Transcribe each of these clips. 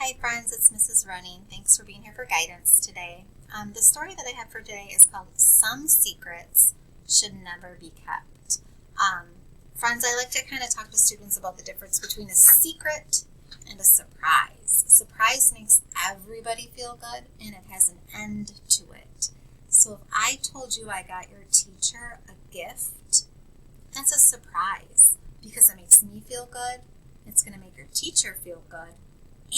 Hi friends, it's Mrs. Running. Thanks for being here for guidance today. The story that I have for today is called Some Secrets Should Never Be Kept. Friends, I like to kind of talk to students about the difference between a secret and a surprise. A surprise makes everybody feel good and it has an end to it. So if I told you I got your teacher a gift, that's a surprise because it makes me feel good, it's going to make your teacher feel good,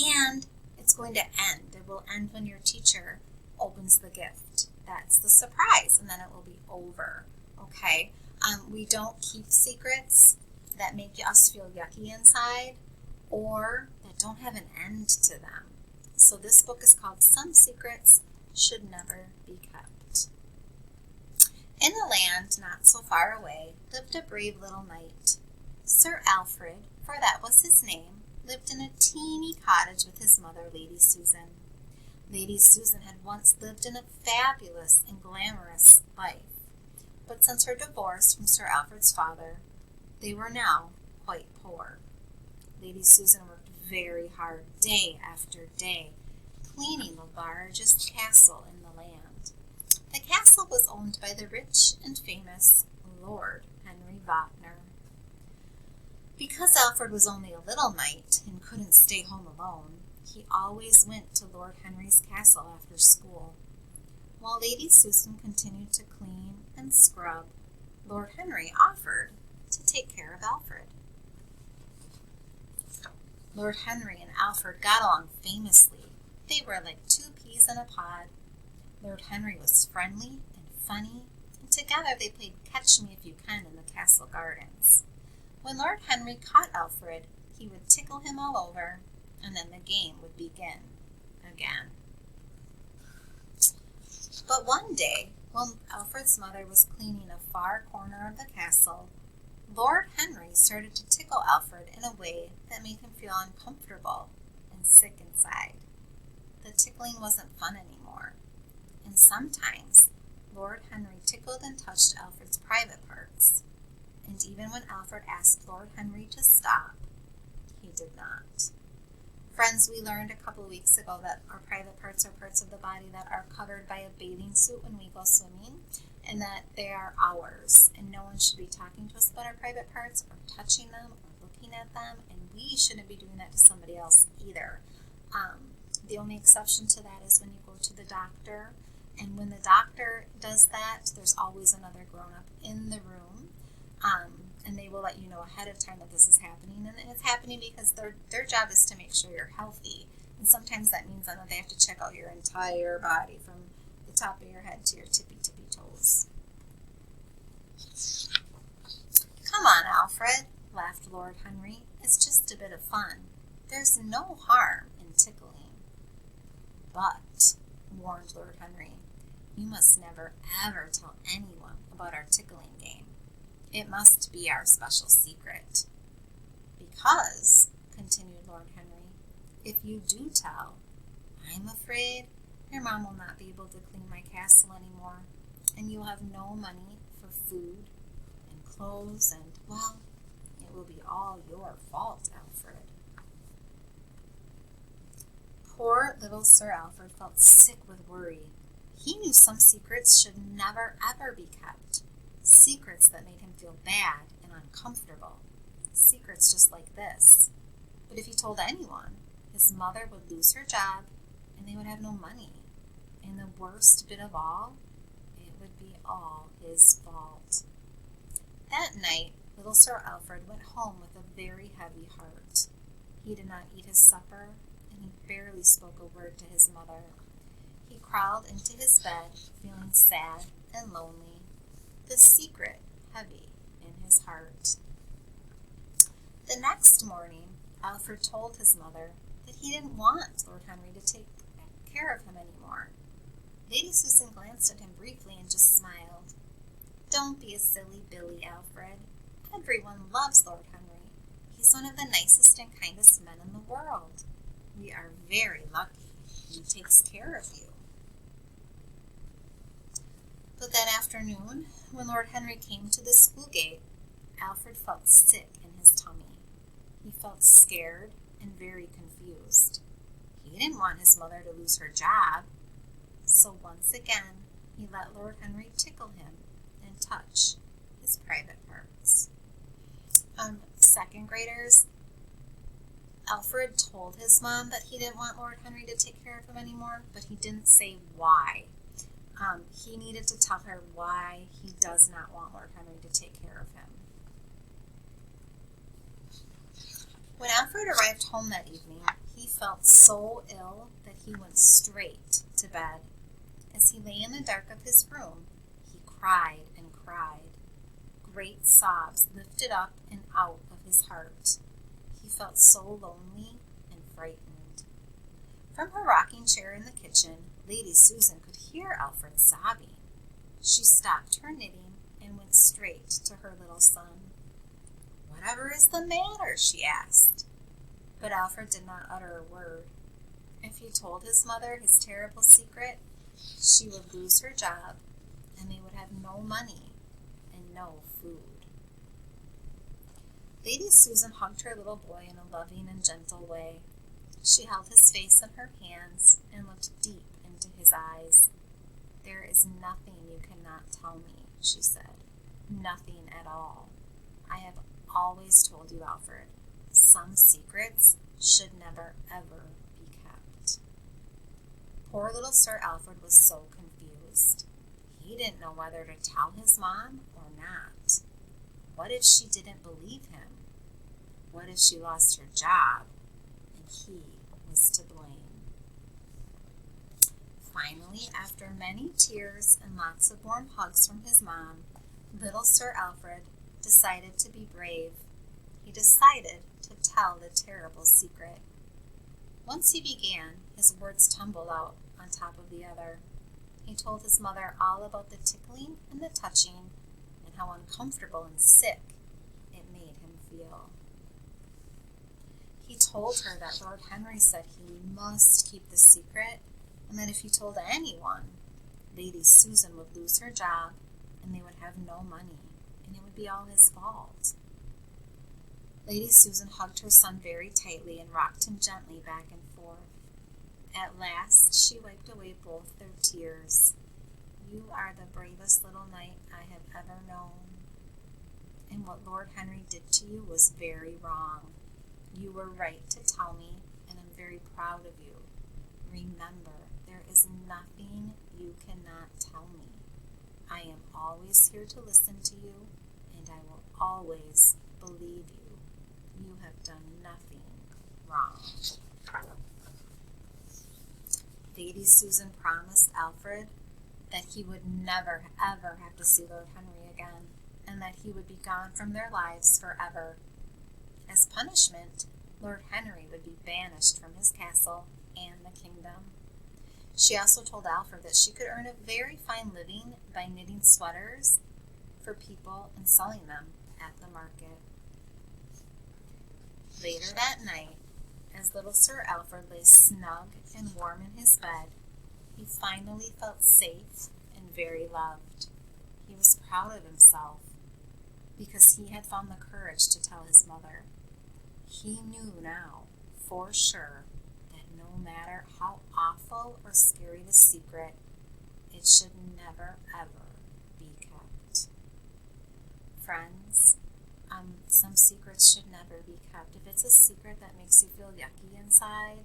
and it's going to end. It will end when your teacher opens the gift. That's the surprise, and then it will be over, okay? We don't keep secrets that make us feel yucky inside or that don't have an end to them. So this book is called Some Secrets Should Never Be Kept. In a land not so far away lived a brave little knight. Sir Alfred, for that was his name, lived in a teeny cottage with his mother, Lady Susan. Lady Susan had once lived in a fabulous and glamorous life, but since her divorce from Sir Alfred's father, they were now quite poor. Lady Susan worked very hard day after day, cleaning the largest castle in the land. The castle was owned by the rich and famous Lord Henry Wagner. Because Alfred was only a little knight and couldn't stay home alone, he always went to Lord Henry's castle after school. While Lady Susan continued to clean and scrub, Lord Henry offered to take care of Alfred. Lord Henry and Alfred got along famously. They were like two peas in a pod. Lord Henry was friendly and funny, and together they played Catch Me If You Can in the castle gardens. When Lord Henry caught Alfred, he would tickle him all over, and then the game would begin again. But one day, when Alfred's mother was cleaning a far corner of the castle, Lord Henry started to tickle Alfred in a way that made him feel uncomfortable and sick inside. The tickling wasn't fun anymore, and sometimes Lord Henry tickled and touched Alfred's private parts. And even when Alfred asked Lord Henry to stop, he did not. Friends, we learned a couple of weeks ago that our private parts are parts of the body that are covered by a bathing suit when we go swimming, and that they are ours, and no one should be talking to us about our private parts or touching them or looking at them, and we shouldn't be doing that to somebody else either. The only exception to that is when you go to the doctor, and when the doctor does that, there's always another grown-up in the room, and they will let you know ahead of time that this is happening, and it's happening because their job is to make sure you're healthy, and sometimes that means that they have to check out your entire body from the top of your head to your tippy toes. Come on, Alfred, laughed Lord Henry. It's just a bit of fun. There's no harm in tickling. But, warned Lord Henry, you must never ever tell anyone about our tickling game. It must be our special secret. Because, continued Lord Henry, if you do tell, I'm afraid your mom will not be able to clean my castle anymore, and you'll have no money for food and clothes, and, well, it will be all your fault, Alfred. Poor little Sir Alfred felt sick with worry. He knew some secrets should never ever be kept. Secrets that made him feel bad and uncomfortable. Secrets just like this. But if he told anyone, his mother would lose her job and they would have no money. And the worst bit of all, it would be all his fault. That night, little Sir Alfred went home with a very heavy heart. He did not eat his supper, and he barely spoke a word to his mother. He crawled into his bed, feeling sad and lonely, the secret heavy in his heart. The next morning, Alfred told his mother that he didn't want Lord Henry to take care of him anymore. Lady Susan glanced at him briefly and just smiled. Don't be a silly Billy, Alfred. Everyone loves Lord Henry. He's one of the nicest and kindest men in the world. We are very lucky he takes care of you. But that afternoon, when Lord Henry came to the school gate, Alfred felt sick in his tummy. He felt scared and very confused. He didn't want his mother to lose her job. So once again, he let Lord Henry tickle him and touch his private parts. Second graders, Alfred told his mom that he didn't want Lord Henry to take care of him anymore, but he didn't say why. He needed to tell her why he does not want Lord Henry to take care of him. When Alfred arrived home that evening, he felt so ill that he went straight to bed. As he lay in the dark of his room, he cried and cried. Great sobs lifted up and out of his heart. He felt so lonely and frightened. From her rocking chair in the kitchen, Lady Susan could hear Alfred sobbing. She stopped her knitting and went straight to her little son. "Whatever is the matter?" she asked. But Alfred did not utter a word. If he told his mother his terrible secret, she would lose her job, and they would have no money and no food. Lady Susan hugged her little boy in a loving and gentle way. She held his face in her hands and looked deep into his eyes. "There is nothing you cannot tell me," she said. "Nothing at all. I have always told you, Alfred, some secrets should never, ever be kept." Poor little Sir Alfred was so confused. He didn't know whether to tell his mom or not. What if she didn't believe him? What if she lost her job and he was to blame? Finally, after many tears and lots of warm hugs from his mom, little Sir Alfred decided to be brave. He decided to tell the terrible secret. Once he began, his words tumbled out on top of the other. He told his mother all about the tickling and the touching and how uncomfortable and sick it made him feel. He told her that Lord Henry said he must keep the secret, and that if he told anyone, Lady Susan would lose her job and they would have no money, and it would be all his fault. Lady Susan hugged her son very tightly and rocked him gently back and forth. At last, she wiped away both their tears. "You are the bravest little knight I have ever known. And what Lord Henry did to you was very wrong. You were right to tell me, and I'm very proud of you. Remember, there is nothing you cannot tell me. I am always here to listen to you, and I will always believe you. You have done nothing wrong." Lady Susan promised Alfred that he would never, ever have to see Lord Henry again, and that he would be gone from their lives forever. As punishment, Lord Henry would be banished from his castle and the kingdom. She also told Alfred that she could earn a very fine living by knitting sweaters for people and selling them at the market. Later that night, as little Sir Alfred lay snug and warm in his bed, he finally felt safe and very loved. He was proud of himself because he had found the courage to tell his mother. He knew now, for sure, that no matter how awful or scary the secret, it should never, ever be kept. Friends, some secrets should never be kept. If it's a secret that makes you feel yucky inside,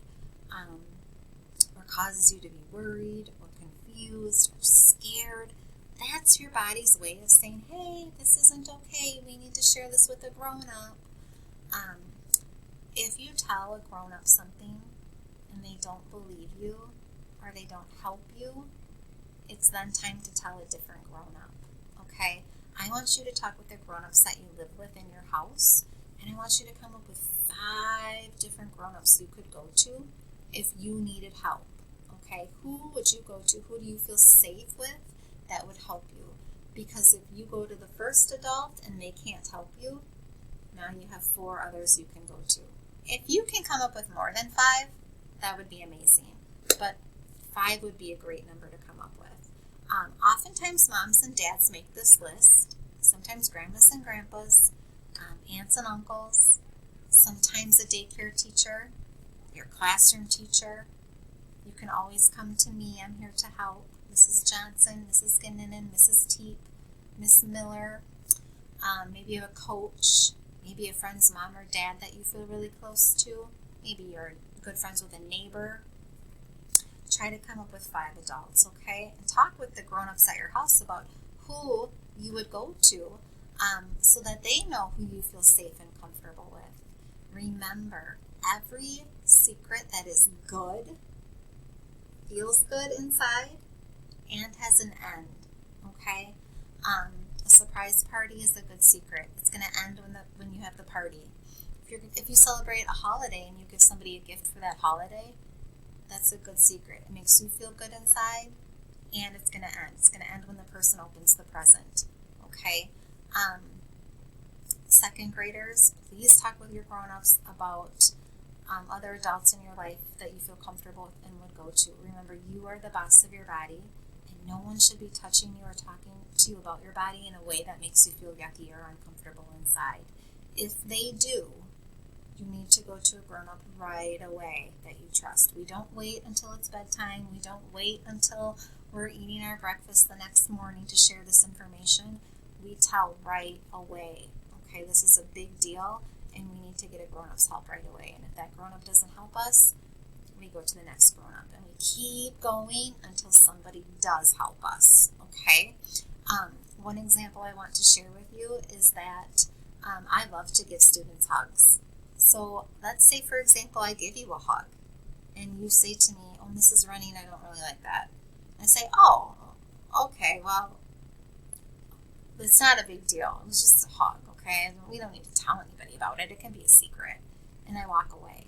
or causes you to be worried or confused or scared, that's your body's way of saying, "Hey, this isn't okay. We need to share this with a grown-up." If you tell a grown-up something and they don't believe you or they don't help you, it's then time to tell a different grown-up, okay? I want you to talk with the grown-ups that you live with in your house, and I want you to come up with 5 different grown-ups you could go to if you needed help, okay? Who would you go to? Who do you feel safe with that would help you? Because if you go to the first adult and they can't help you, now you have 4 others you can go to. If you can come up with more than 5, that would be amazing, but 5 would be a great number to come up with. Oftentimes moms and dads make this list, sometimes grandmas and grandpas, aunts and uncles, sometimes a daycare teacher, your classroom teacher, You can always come to me. I'm here to help. Mrs. Johnson, Mrs. Ginninan, Mrs. Teep, Miss Miller. Maybe you have a coach, maybe a friend's mom or dad that you feel really close to. Maybe you're good friends with a neighbor. Try to come up with 5 adults, okay? And talk with the grown-ups at your house about who you would go to so that they know who you feel safe and comfortable with. Remember, every secret that is good, feels good inside, and has an end, okay? A surprise party is a good secret. It's going to end when you have the party. If you celebrate a holiday and you give somebody a gift for that holiday, that's a good secret. It makes you feel good inside, and it's going to end. It's going to end when the person opens the present, okay? Second graders, please talk with your grown-ups about other adults in your life that you feel comfortable with and would go to. Remember, you are the boss of your body, and no one should be touching you or talking to you about your body in a way that makes you feel yucky or uncomfortable inside. If they do, you need to go to a grown-up right away that you trust. We don't wait until it's bedtime. We don't wait until we're eating our breakfast the next morning to share this information. We tell right away. Okay, this is a big deal, and we need to get a grown-up's help right away. And if that grown-up doesn't help us, we go to the next grown-up, and we keep going until somebody does help us, okay? One example I want to share with you is that I love to give students hugs. So let's say, for example, I give you a hug, and you say to me, "Oh, Mrs. Running, I don't really like that." I say, "Oh, okay, well, it's not a big deal. It was just a hug, okay? We don't need to tell anybody about it. It can be a secret." And I walk away.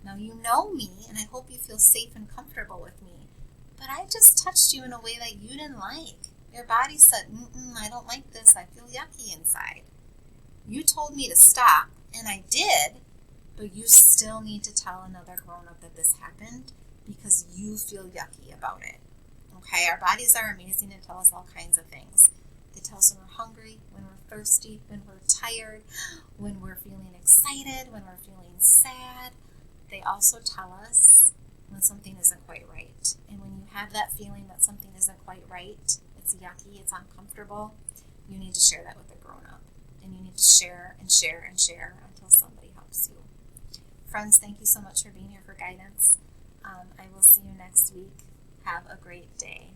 Now, you know me, and I hope you feel safe and comfortable with me, but I just touched you in a way that you didn't like. Your body said, I don't like this. I feel yucky inside. You told me to stop, and I did, but you still need to tell another grown-up that this happened because you feel yucky about it. Okay, our bodies are amazing and tell us all kinds of things. They tell us when we're hungry, when we're thirsty, when we're tired, when we're feeling excited, when we're feeling sad. They also tell us when something isn't quite right. And when you have that feeling that something isn't quite right, it's yucky, it's uncomfortable, you need to share that with a grown-up. And you need to share and share and share until somebody helps you. Friends, thank you so much for being here for guidance. I will see you next week. Have a great day.